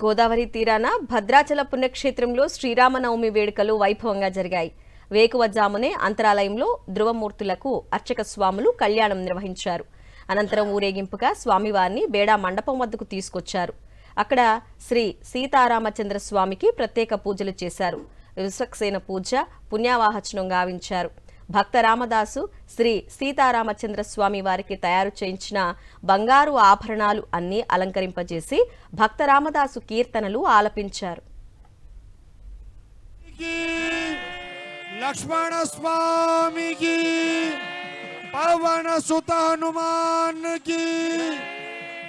గోదావరి తీరాన భద్రాచల పుణ్యక్షేత్రంలో శ్రీరామనవమి వేడుకలు వైభవంగా జరిగాయి. వేకువజామునే అంతరాలయంలో ధ్రువమూర్తులకు అర్చక స్వాములు కళ్యాణం నిర్వహించారు. అనంతరం ఊరేగింపుగా స్వామివారిని బేడా మండపం వద్దకు తీసుకొచ్చారు. అక్కడ శ్రీ సీతారామచంద్ర స్వామికి ప్రత్యేక పూజలు చేశారు. విశ్వక్సేన పూజ, పుణ్యావాహచనం గావించారు. భక్త రామదాసు శ్రీ సీతారామచంద్ర స్వామి వారికి తయారు చేయించిన బంగారు ఆభరణాలు అన్నీ అలంకరింపజేసి భక్త రామదాసు కీర్తనలు ఆలపించారు. లక్ష్మణ స్వామికి, పవన సుత హనుమాన్కి,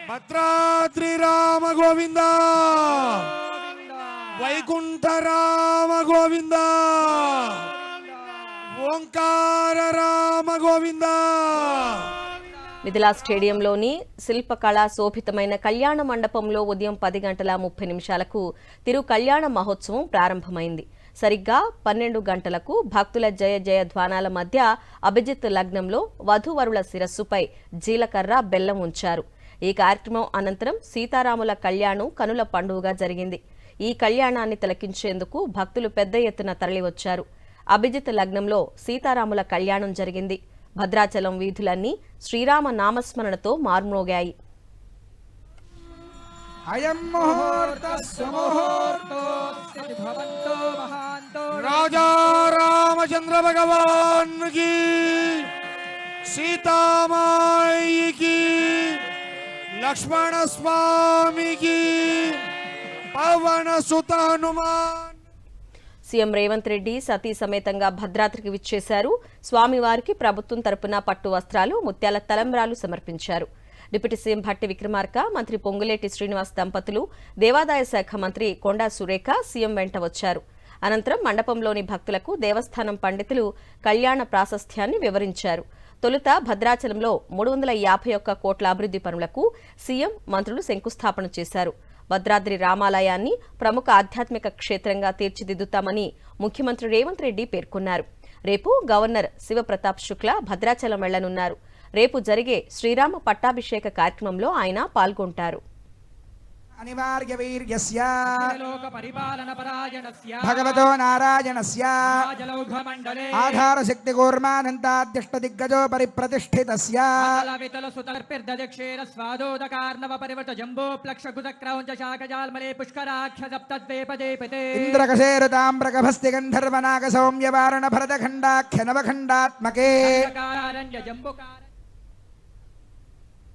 భద్రాద్రి రామ గోవింద, వైకుంఠ రామ గోవింద, ఓంకార రామ గోవింద. మిథిలా స్టేడియంలోని శిల్పకళా శోభితమైన కళ్యాణ మండపంలో ఉదయం 10:30 తిరు కళ్యాణ మహోత్సవం ప్రారంభమైంది. సరిగ్గా 12 గంటలకు భక్తుల జయ జయ ధ్వానాల మధ్య అభిజిత్ లగ్నంలో వధూవరుల శిరస్సుపై జీలకర్ర, బెల్లం ఉంచారు. ఈ కార్యక్రమం అనంతరం సీతారాముల కళ్యాణం కనుల పండుగగా జరిగింది. ఈ కళ్యాణాన్ని తిలకించేందుకు భక్తులు పెద్ద ఎత్తున తరలివచ్చారు. అభిజిత్ లగ్నంలో సీతారాముల కళ్యాణం జరిగింది. భద్రాచలం వీధులన్నీ శ్రీరామ నామస్మరణతో మార్మోగాయి. రాజా రామచంద్ర భగవాన్ కి, సీతామాయికి, లక్ష్మణ స్వామికి, పవన సుత హనుమాన్. సీఎం రేవంత్ రెడ్డి సతీ సమేతంగా భద్రాద్రికి విచ్చేశారు. స్వామివారికి ప్రభుత్వం తరపున పట్టు వస్త్రాలు, ముత్యాల తలంబ్రాలు సమర్పించారు. డిప్యూటీ సీఎం భట్టి విక్రమార్క, మంత్రి పొంగులేటి శ్రీనివాస్ దంపతులు, దేవాదాయ శాఖ మంత్రి కొండా సురేఖ సీఎం వెంట వచ్చారు. అనంతరం మండపంలోని భక్తులకు దేవస్థానం పండితులు కళ్యాణ ప్రాశస్త్యాన్ని వివరించారు. తొలుత భద్రాచలంలో 351 కోట్ల అభివృద్ధి పనులకు సీఎం, మంత్రులు శంకుస్థాపన చేశారు. భద్రాద్రి రామాలయాన్ని ప్రముఖ ఆధ్యాత్మిక క్షేత్రంగా తీర్చిదిద్దుతామని ముఖ్యమంత్రి రేవంత్ రెడ్డి పేర్కొన్నారు. రేపు గవర్నర్ శివప్రతాప్ శుక్లా భద్రాచలం వెళ్లనున్నారు. రేపు జరిగే శ్రీరామ పట్టాభిషేక కార్యక్రమంలో ఆయన పాల్గొంటారు. అనివార్య వీర్యస్య లోక పరిపాలన పరాయణస్య భగవతో నారాయణస్య ఆధార శక్తి కూర్మానంతాద్యష్ట దిగ్గజో పరిప్రతిష్ఠితస్య అలవితల సుతర్పిర్దక్షేర స్వాదోదకార్ణవ పరివర్త జంబో ప్లక్ష గుదక్రౌంచ శాఖజాల్మలే పుష్కరాఖ్య సప్తద్వేపదేపతే ఇంద్రకశేరుతామ్రకభస్తి గంధర్వనాగ సౌమ్యవారణ భరతఖండాఖ్య నవఖండాత్మకే జంబుకార